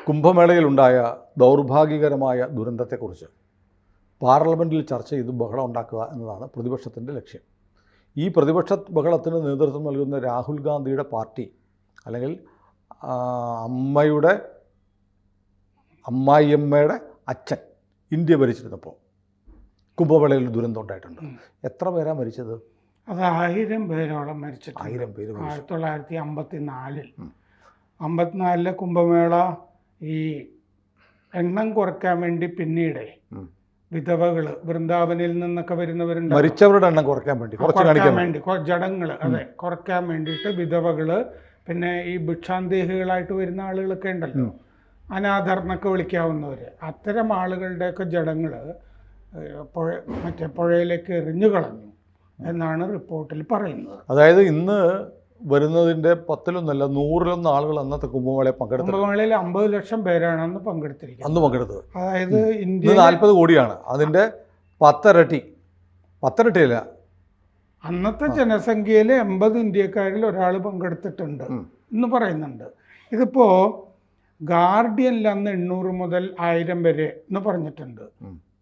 കുംഭമേളയിലുണ്ടായ ദൗർഭാഗ്യകരമായ ദുരന്തത്തെക്കുറിച്ച് പാർലമെൻറ്റിൽ ചർച്ച ചെയ്ത് ബഹളം ഉണ്ടാക്കുക എന്നതാണ് പ്രതിപക്ഷത്തിൻ്റെ ലക്ഷ്യം. ഈ പ്രതിപക്ഷ ബഹളത്തിന് നേതൃത്വം നൽകുന്ന രാഹുൽ ഗാന്ധിയുടെ പാർട്ടി അല്ലെങ്കിൽ അമ്മായിയമ്മയുടെ അച്ഛൻ ഇന്ത്യ ഭരിച്ചിരുന്നപ്പോൾ കുംഭമേളയിൽ ദുരന്തം ഉണ്ടായിട്ടുണ്ട്. എത്ര പേരാണ് മരിച്ചത്? അത് 1000 പേരോളം മരിച്ചിട്ടുണ്ട്. 1000 പേര് 1954 54 കുംഭമേള ഈ എണ്ണം കുറയ്ക്കാൻ വേണ്ടി പിന്നീട് വിധവകൾ വൃന്ദാവനിൽ നിന്നൊക്കെ വരുന്നവരുണ്ട്, മരിച്ചവരുടെ എണ്ണം കുറയ്ക്കാൻ വേണ്ടി ജഡങ്ങൾ കുറയ്ക്കാൻ വേണ്ടിയിട്ട് വിധവകള്, പിന്നെ ഈ ഭിക്ഷാന്തേഹികളായിട്ട് വരുന്ന ആളുകളൊക്കെ ഉണ്ടല്ലോ, അനാഥർന്നൊക്കെ വിളിക്കാവുന്നവര്, അത്തരം ആളുകളുടെയൊക്കെ ജഡങ്ങൾ പുഴയിലേക്ക് എറിഞ്ഞു കളഞ്ഞു എന്നാണ് റിപ്പോർട്ടിൽ പറയുന്നത്. അതായത് ഇന്ന് വരുന്നതിൻ്റെ 10-1 100 ആളുകൾ അന്നത്തെ കുംഭമേളയിൽ പങ്കെടുത്തു. കുംഭമേളയിൽ 50 ലക്ഷം പേരാണ് അന്ന് പങ്കെടുത്തത്. അതായത് ഇന്ത്യ 40 കോടിയാണ്, അതിൻ്റെ 10 ഇരട്ടിയില്ല. അന്നത്തെ ജനസംഖ്യയിൽ 80 ഇന്ത്യക്കാരിൽ ഒരാൾ പങ്കെടുത്തിട്ടുണ്ട് എന്ന് പറയുന്നുണ്ട്. ഇതിപ്പോൾ ഗാർഡിയനിൽ അന്ന് 800 മുതൽ 1000 വരെ എന്ന് പറഞ്ഞിട്ടുണ്ട്.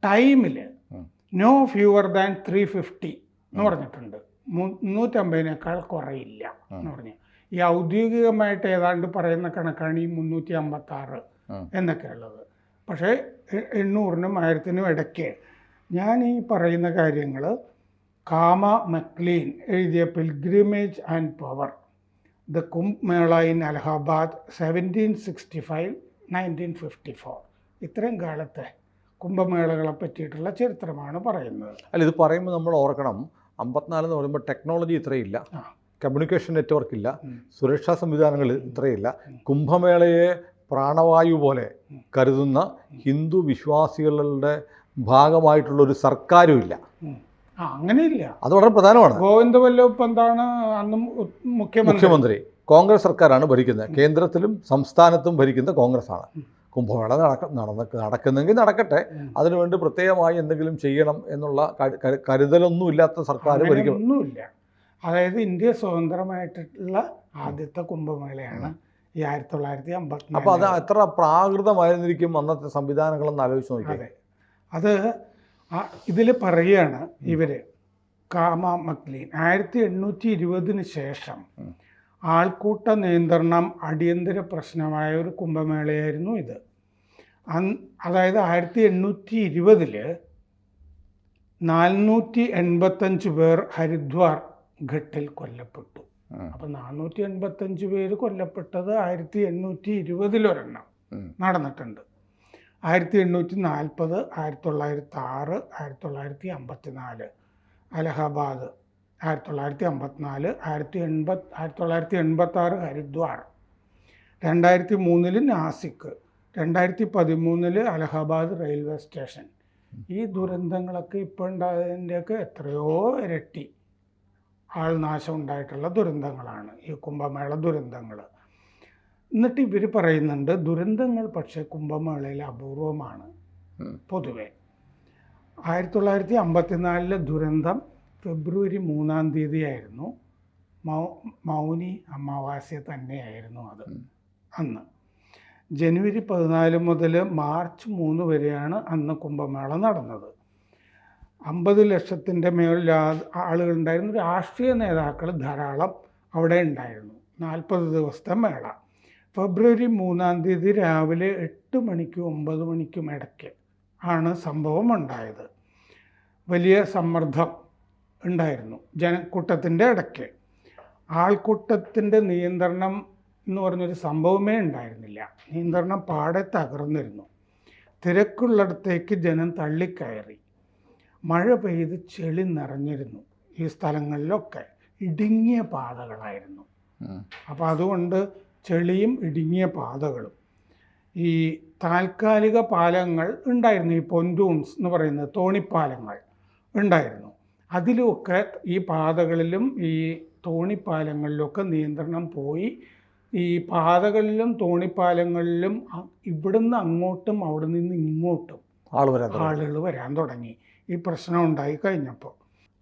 ടൈമിൽ നോ ഫ്യൂവർ ദാൻ 350 എന്ന് പറഞ്ഞിട്ടുണ്ട്. 350 കുറയില്ല എന്ന് പറഞ്ഞു. ഈ ഔദ്യോഗികമായിട്ട് ഏതാണ്ട് പറയുന്ന കണക്കാണ് ഈ 356 എന്നൊക്കെ ഉള്ളത്. പക്ഷേ 800-നും 1000-നും ഇടയ്ക്ക് ഞാൻ ഈ പറയുന്ന കാര്യങ്ങൾ കാമ മക്ലീൻ എഴുതിയ pilgrimage and power the Kumbh Mela in Allahabad 1765-1954 ഇത്രയും കാലത്തെ കുംഭമേളകളെ പറ്റിയിട്ടുള്ള ചരിത്രമാണ് പറയുന്നത്. അല്ല, ഇത് പറയുമ്പോൾ നമ്മൾ ഓർക്കണം, 54 എന്ന് പറയുമ്പോൾ ടെക്നോളജി ഇത്രയില്ല, കമ്മ്യൂണിക്കേഷൻ നെറ്റ്വർക്ക് ഇല്ല, സുരക്ഷാ സംവിധാനങ്ങൾ ഇത്രയില്ല. കുംഭമേളയെ പ്രാണവായു പോലെ കരുതുന്ന ഹിന്ദു വിശ്വാസികളുടെ ഭാഗമായിട്ടുള്ളൊരു സർക്കാരും ഇല്ല. അങ്ങനെയില്ല, അത് വളരെ പ്രധാനമാണ്. ഗോവിന്ദ വല്ലഭ് പന്താണ് അന്ന് മുഖ്യമന്ത്രി. കോൺഗ്രസ് സർക്കാരാണ് ഭരിക്കുന്നത്. കേന്ദ്രത്തിലും സംസ്ഥാനത്തും ഭരിക്കുന്ന കോൺഗ്രസ്സാണ്. കുംഭമേള നടക്കുന്നെങ്കിൽ നടക്കട്ടെ, അതിനുവേണ്ടി പ്രത്യേകമായി എന്തെങ്കിലും ചെയ്യണം എന്നുള്ള കരുതലൊന്നും ഇല്ലാത്ത സർക്കാർ ഒന്നുമില്ല. അതായത് ഇന്ത്യ സ്വതന്ത്രമായിട്ടുള്ള ആദ്യത്തെ കുംഭമേളയാണ് ഈ 1954. അപ്പോൾ അത് എത്ര പ്രാകൃതമായിരുന്നിരിക്കും അന്നത്തെ സംവിധാനങ്ങളെന്ന് ആലോചിച്ച് നോക്കിയാൽ. അത് ഇതിൽ പറയുകയാണ് ഇവര് കാമ മക്ലീൻ 1820 ശേഷം ആൾക്കൂട്ട നിയന്ത്രണം അടിയന്തര പ്രശ്നമായ ഒരു കുംഭമേളയായിരുന്നു ഇത്. അതായത് 1820 485 പേർ ഹരിദ്വാർ ഘട്ടിൽ കൊല്ലപ്പെട്ടു. അപ്പം 485 പേര് കൊല്ലപ്പെട്ടത് 1820 ഒരെണ്ണം നടന്നിട്ടുണ്ട്. 1840, 1906, 1954 അലഹബാദ്, 1954, 1986 ഹരിദ്വാർ, 2003 നാസിക്, 2013 അലഹബാദ് റെയിൽവേ സ്റ്റേഷൻ. ഈ ദുരന്തങ്ങളൊക്കെ ഇപ്പോൾ ഉണ്ടായതിൻ്റെയൊക്കെ എത്രയോ ഇരട്ടി ആൾനാശം ഉണ്ടായിട്ടുള്ള ദുരന്തങ്ങളാണ് ഈ കുംഭമേള ദുരന്തങ്ങൾ. എന്നിട്ട് ഇവർ പറയുന്നുണ്ട് ദുരന്തങ്ങൾ പക്ഷേ കുംഭമേളയിൽ അപൂർവമാണ്. പൊതുവെ 1954 ദുരന്തം ഫെബ്രുവരി 3 ആയിരുന്നു. മൗനി അമാവാസ്യ തന്നെയായിരുന്നു അത് അന്ന്. ജനുവരി 14 മുതൽ മാർച്ച് 3 വരെയാണ് അന്ന് കുംഭമേള നടന്നത്. 50 ലക്ഷത്തിൻ്റെ മേളിൽ ആളുകളുണ്ടായിരുന്നു. രാഷ്ട്രീയ നേതാക്കൾ ധാരാളം അവിടെ ഉണ്ടായിരുന്നു. 40 ദിവസത്തെ മേള. ഫെബ്രുവരി 3 രാവിലെ 8 മണിക്കും 9 മണിക്കും ഇടയ്ക്ക് ആണ് സംഭവം ഉണ്ടായത്. വലിയ സമ്മർദ്ദം ഉണ്ടായിരുന്നു ജനക്കൂട്ടത്തിൻ്റെ ഇടയ്ക്ക്. ആൾക്കൂട്ടത്തിൻ്റെ നിയന്ത്രണം എന്ന് പറഞ്ഞൊരു സംഭവമേ ഉണ്ടായിരുന്നില്ല. നിയന്ത്രണം പാടെ തകർന്നിരുന്നു. തിരക്കുള്ളിടത്തേക്ക് ജനം തള്ളിക്കയറി. മഴ പെയ്ത് ചെളി നിറഞ്ഞിരുന്നു. ഈ സ്ഥലങ്ങളിലൊക്കെ ഇടുങ്ങിയ പാതകളായിരുന്നു. അപ്പോൾ അതുകൊണ്ട് ചെളിയും ഇടുങ്ങിയ പാതകളും. ഈ താൽക്കാലിക പാലങ്ങൾ ഉണ്ടായിരുന്നു, ഈ പൊന്തൂൺസ് എന്ന് പറയുന്നത് തോണിപ്പാലങ്ങൾ ഉണ്ടായിരുന്നു. അതിലുമൊക്കെ ഈ പാതകളിലും ഈ തോണിപ്പാലങ്ങളിലൊക്കെ നിയന്ത്രണം പോയി. ഈ പാതകളിലും തോണിപ്പാലങ്ങളിലും ഇവിടുന്ന് അങ്ങോട്ടും അവിടെ നിന്ന് ഇങ്ങോട്ടും ആളുകൾ വരാൻ തുടങ്ങി. ഈ പ്രശ്നം ഉണ്ടായി കഴിഞ്ഞപ്പോൾ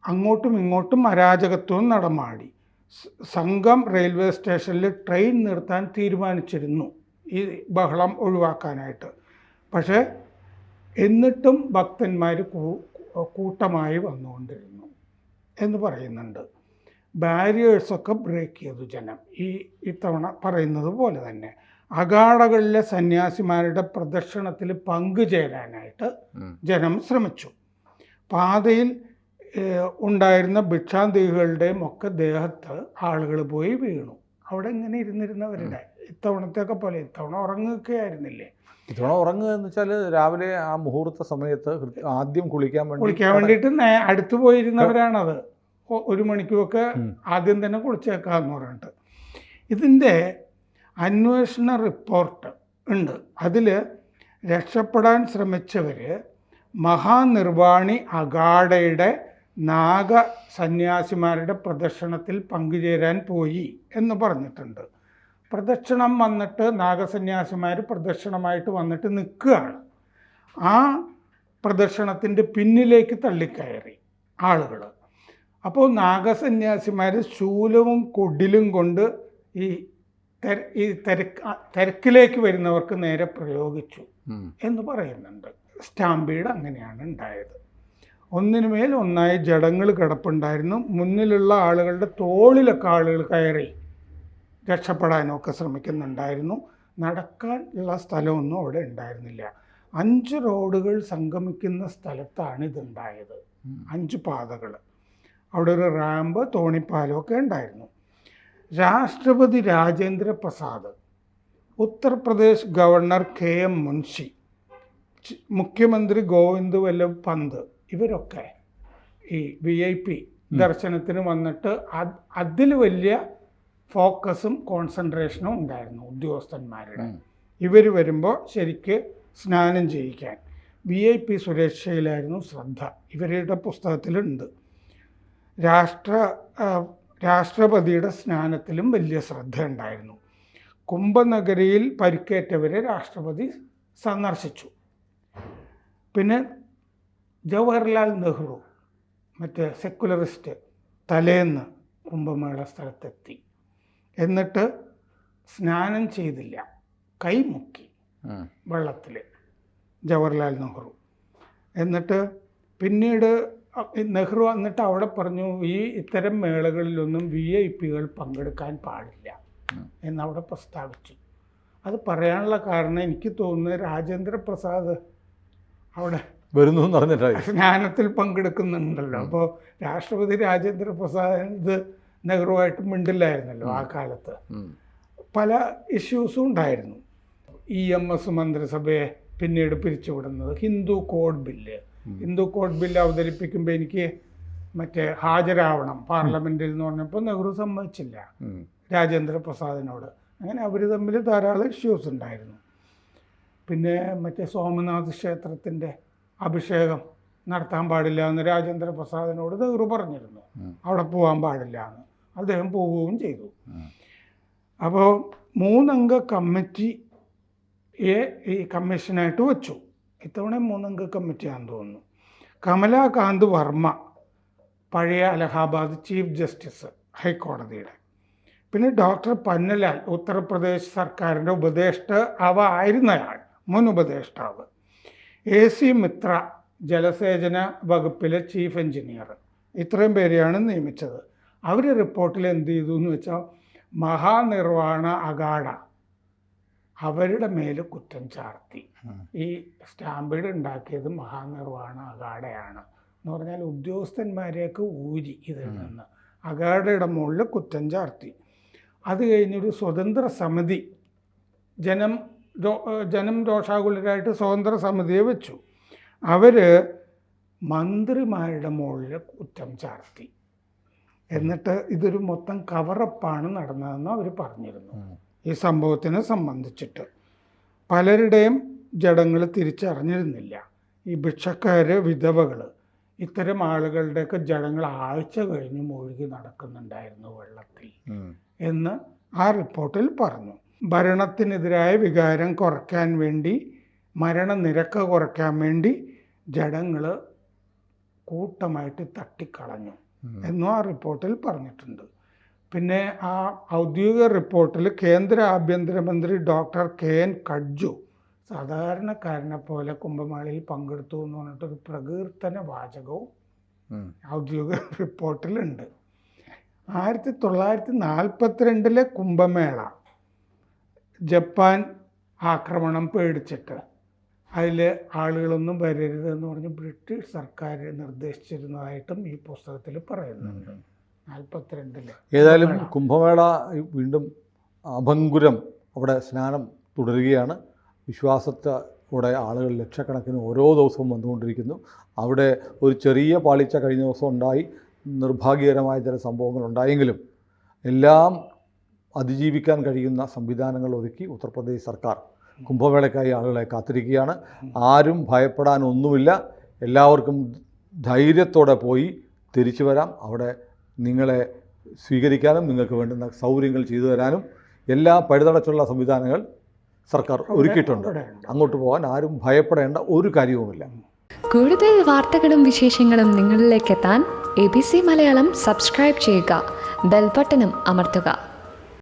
അങ്ങോട്ടും ഇങ്ങോട്ടും അരാജകത്വം നടമാടി. സംഘം റെയിൽവേ സ്റ്റേഷനിൽ ട്രെയിൻ നിർത്താൻ തീരുമാനിച്ചിരുന്നു ഈ ബഹളം ഒഴിവാക്കാനായിട്ട്. പക്ഷേ എന്നിട്ടും ഭക്തന്മാർ കൂട്ടമായി വന്നുകൊണ്ടിരുന്നു എന്ന് പറയുന്നുണ്ട്. ബാരിയേഴ്സൊക്കെ ബ്രേക്ക് ചെയ്തു ജനം. ഇത്തവണ പറയുന്നത് പോലെ തന്നെ അഖാഡകളിലെ സന്യാസിമാരുടെ പ്രദക്ഷിണത്തിൽ പങ്കുചേരാനായിട്ട് ജനം ശ്രമിച്ചു. പാതയിൽ ഉണ്ടായിരുന്ന ഭിക്ഷാന്തികളുടെയും ഒക്കെ ദേഹത്ത് ആളുകൾ പോയി വീണു. അവിടെ ഇങ്ങനെ ഇരുന്നിരുന്നവരുടെ ഇത്തവണത്തെയൊക്കെ പോലെ ഇത്തവണ ഉറങ്ങുകയായിരുന്നില്ലേ. ഇത്തവണ ഉറങ്ങുക എന്ന് വെച്ചാൽ രാവിലെ ആ മുഹൂർത്ത സമയത്ത് ആദ്യം കുളിക്കാൻ വേണ്ടിയിട്ട് അടുത്ത് പോയിരുന്നവരാണത്. 1 മണിക്കുമൊക്കെ ആദ്യം തന്നെ കുളിച്ചേക്കാന്ന് പറഞ്ഞിട്ട്. ഇതിൻ്റെ അന്വേഷണ റിപ്പോർട്ട് ഉണ്ട്. അതിൽ രക്ഷപ്പെടാൻ ശ്രമിച്ചവർ മഹാനിർവാണി അഖാഡയുടെ നാഗ സന്യാസിമാരുടെ പ്രദക്ഷിണത്തിൽ പങ്കുചേരാൻ പോയി എന്ന് പറഞ്ഞിട്ടുണ്ട്. പ്രദക്ഷിണം വന്നിട്ട് നാഗസന്യാസിമാർ പ്രദക്ഷിണമായിട്ട് വന്നിട്ട് നിൽക്കുകയാണ്. ആ പ്രദക്ഷിണത്തിൻ്റെ പിന്നിലേക്ക് തള്ളിക്കയറി ആളുകൾ. അപ്പോൾ നാഗസന്യാസിമാർ ശൂലവും കൊടിലും കൊണ്ട് ഈ തിരക്കിലേക്ക് വരുന്നവർക്ക് നേരെ പ്രയോഗിച്ചു എന്ന് പറയുന്നുണ്ട്. സ്റ്റാമ്പീഡ് അങ്ങനെയാണ് ഉണ്ടായത്. ഒന്നിനുമേൽ ഒന്നായി ജഡങ്ങൾ കിടപ്പുണ്ടായിരുന്നു. മുന്നിലുള്ള ആളുകളുടെ തോളിലൊക്കെ ആളുകൾ കയറി രക്ഷപ്പെടാനൊക്കെ ശ്രമിക്കുന്നുണ്ടായിരുന്നു. നടക്കാനുള്ള സ്ഥലമൊന്നും അവിടെ ഉണ്ടായിരുന്നില്ല. 5 റോഡുകൾ സംഗമിക്കുന്ന സ്ഥലത്താണ് ഇതുണ്ടായത്. 5 പാതകൾ. അവിടെ ഒരു റാമ്പ്, തോണിപ്പാലമൊക്കെ ഉണ്ടായിരുന്നു. രാഷ്ട്രപതി രാജേന്ദ്ര പ്രസാദ്, ഉത്തർപ്രദേശ് ഗവർണർ KM മുൻഷി, മുഖ്യമന്ത്രി ഗോവിന്ദ് വല്ലഭ് പന്ത് ഇവരൊക്കെ ഈ VIP ദർശനത്തിന് വന്നിട്ട് അതിൽ വലിയ ഫോക്കസും കോൺസെൻട്രേഷനും ഉണ്ടായിരുന്നു ഉദ്യോഗസ്ഥന്മാരുടെ. ഇവർ വരുമ്പോൾ ശരിക്ക് സ്നാനം ചെയ്യിക്കാൻ VIP സുരക്ഷയിലായിരുന്നു ശ്രദ്ധ. ഇവരുടെ പുസ്തകത്തിലുണ്ട്. രാഷ്ട്രപതിയുടെ സ്നാനത്തിലും വലിയ ശ്രദ്ധ ഉണ്ടായിരുന്നു. കുംഭനഗരിയിൽ പരിക്കേറ്റവരെ രാഷ്ട്രപതി സന്ദർശിച്ചു. പിന്നെ ജവഹർലാൽ നെഹ്റു, മറ്റേ സെക്കുലറിസ്റ്റ്, തലേന്ന് കുംഭമേള സ്ഥലത്തെത്തി. എന്നിട്ട് സ്നാനം ചെയ്തില്ല, കൈമുക്കി വെള്ളത്തിൽ ജവഹർലാൽ നെഹ്റു. എന്നിട്ട് പിന്നീട് നെഹ്റു എന്നിട്ട് അവിടെ പറഞ്ഞു, ഇത്തരം മേളകളിലൊന്നും VIP-കൾ പങ്കെടുക്കാൻ പാടില്ല എന്നവിടെ പ്രസ്താവിച്ചു. അത് പറയാനുള്ള കാരണം എനിക്ക് തോന്നുന്നത് രാജേന്ദ്ര പ്രസാദ് അവിടെ വരുന്നു എന്ന് പറഞ്ഞിട്ടായി സ്നാനത്തിൽ പങ്കെടുക്കുന്നുണ്ടല്ലോ. അപ്പോൾ രാഷ്ട്രപതി രാജേന്ദ്ര പ്രസാദ് നെഹ്റുവായിട്ട് മിണ്ടില്ലായിരുന്നല്ലോ ആ കാലത്ത്. പല ഇഷ്യൂസും ഉണ്ടായിരുന്നു. EMS മന്ത്രിസഭയെ പിന്നീട് പിരിച്ചുവിടുന്നത്, ഹിന്ദു കോഡ് ബില്ല് അവതരിപ്പിക്കുമ്പോൾ എനിക്ക് ഹാജരാവണം പാർലമെൻറ്റിൽ എന്ന് പറഞ്ഞപ്പോൾ നെഹ്റു സമ്മതിച്ചില്ല രാജേന്ദ്ര പ്രസാദിനോട്. അങ്ങനെ അവർ തമ്മിൽ ധാരാളം ഇഷ്യൂസ് ഉണ്ടായിരുന്നു. പിന്നെ സോമനാഥ് ക്ഷേത്രത്തിൻ്റെ അഭിഷേകം നടത്താൻ പാടില്ല എന്ന് രാജേന്ദ്ര പ്രസാദിനോട് നെഹ്റു പറഞ്ഞിരുന്നു. അവിടെ പോകാൻ പാടില്ല എന്ന്. അദ്ദേഹം പോവുകയും ചെയ്തു. അപ്പോൾ 3 അംഗ കമ്മിറ്റിയെ ഈ കമ്മീഷനായിട്ട് വെച്ചു. ഇത്തവണ 3 അംഗ കമ്മിറ്റിയാണെന്ന് തോന്നുന്നു. കമലാകാന്ത് വർമ്മ, പഴയ അലഹാബാദ് ചീഫ് ജസ്റ്റിസ് ഹൈക്കോടതിയുടെ. പിന്നെ ഡോക്ടർ പന്നലാൽ, ഉത്തർപ്രദേശ് സർക്കാരിൻ്റെ ഉപദേഷ്ടാവായിരുന്നയാൾ, മുൻ ഉപദേഷ്ടാവ്. AC മിത്ര, ജലസേചന വകുപ്പിലെ ചീഫ് എഞ്ചിനീയർ. ഇത്രയും പേരെയാണ് നിയമിച്ചത്. അവർ റിപ്പോർട്ടിൽ എന്ത് ചെയ്തു എന്ന് വെച്ചാൽ മഹാനിർവാണ അഖാഡ അവരുടെ മേൽ കുറ്റം ചാർത്തി. ഈ സ്റ്റാമ്പീഡ് ഉണ്ടാക്കിയത് മഹാനിർവാണ അഖാഡയാണ് എന്ന് പറഞ്ഞാൽ ഉദ്യോഗസ്ഥന്മാരെയൊക്കെ ഊരി ഇതിൽ നിന്ന് അഖാഡയുടെ മുകളിൽ കുറ്റം ചാർത്തി. അത് കഴിഞ്ഞൊരു സ്വതന്ത്ര സമിതി, ജനം രോഷാകുലരായിട്ട് സ്വതന്ത്ര സമിതിയെ വെച്ചു. അവർ മന്ത്രിമാരുടെ മുകളിൽ കുറ്റം ചാർത്തി. എന്നിട്ട് ഇതൊരു മൊത്തം കവറപ്പാണ് നടന്നതെന്ന് അവർ പറഞ്ഞിരുന്നു. ഈ സംഭവത്തിനെ സംബന്ധിച്ചിട്ട് പലരുടെയും ജഡങ്ങൾ തിരിച്ചറിഞ്ഞിരുന്നില്ല. ഈ ഭിക്ഷക്കാർ, വിധവകൾ, ഇത്തരം ആളുകളുടെയൊക്കെ ജഡങ്ങൾ ആഴ്ച കഴിഞ്ഞ് മുഴുകി നടക്കുന്നുണ്ടായിരുന്നു വെള്ളത്തിൽ എന്ന് ആ റിപ്പോർട്ടിൽ പറഞ്ഞു. ഭരണത്തിനെതിരായ വികാരം കുറയ്ക്കാൻ വേണ്ടി, മരണനിരക്ക് കുറയ്ക്കാൻ വേണ്ടി ജഡങ്ങൾ കൂട്ടമായിട്ട് തട്ടിക്കളഞ്ഞു എന്നും ആ റിപ്പോർട്ടിൽ പറഞ്ഞിട്ടുണ്ട്. പിന്നെ ആ ഔദ്യോഗിക റിപ്പോർട്ടിൽ കേന്ദ്ര ആഭ്യന്തരമന്ത്രി ഡോക്ടർ KN കഡ്ജു സാധാരണക്കാരനെ പോലെ കുംഭമേളയിൽ പങ്കെടുത്തു എന്ന് പറഞ്ഞിട്ടൊരു പ്രകീർത്തന വാചകവും ഔദ്യോഗിക റിപ്പോർട്ടിലുണ്ട്. 1942 കുംഭമേള ജപ്പാൻ ആക്രമണം പേടിച്ചിട്ട് അതിൽ ആളുകളൊന്നും വരരുതെന്ന് പറഞ്ഞ് ബ്രിട്ടീഷ് സർക്കാർ നിർദ്ദേശിച്ചിരുന്നതായിട്ടും ഈ പുസ്തകത്തിൽ പറയുന്നുണ്ട്. 42 ഏതായാലും കുംഭമേള വീണ്ടും അഭംഗുരം അവിടെ സ്നാനം തുടരുകയാണ്. വിശ്വാസത്തോടെ ആളുകൾ ലക്ഷക്കണക്കിന് ഓരോ ദിവസവും വന്നുകൊണ്ടിരിക്കുന്നു. അവിടെ ഒരു ചെറിയ പാളിച്ച കഴിഞ്ഞ ദിവസം ഉണ്ടായി, നിർഭാഗ്യകരമായ ചില സംഭവങ്ങൾ ഉണ്ടായെങ്കിലും എല്ലാം അതിജീവിക്കാൻ കഴിയുന്ന സംവിധാനങ്ങൾ ഒരുക്കി ഉത്തർപ്രദേശ് സർക്കാർ കുംഭമേളയ്ക്കായി ആളുകളെ കാത്തിരിക്കുകയാണ്. ആരും ഭയപ്പെടാനൊന്നുമില്ല. എല്ലാവർക്കും ധൈര്യത്തോടെ പോയി തിരിച്ചു വരാം. അവിടെ നിങ്ങളെ സ്വീകരിക്കാനും നിങ്ങൾക്ക് വേണ്ടുന്ന സൗകര്യങ്ങൾ ചെയ്തു തരാനും എല്ലാ പഴുതടച്ചുള്ള സംവിധാനങ്ങൾ സർക്കാർ ഒരുക്കിയിട്ടുണ്ട്. അങ്ങോട്ട് പോകാൻ ആരും ഭയപ്പെടേണ്ട ഒരു കാര്യവുമില്ല. കൂടുതൽ വാർത്തകളും വിശേഷങ്ങളും നിങ്ങളിലേക്ക് എത്താൻ ABC മലയാളം സബ്സ്ക്രൈബ് ചെയ്യുക, ബെൽബട്ടനും അമർത്തുക.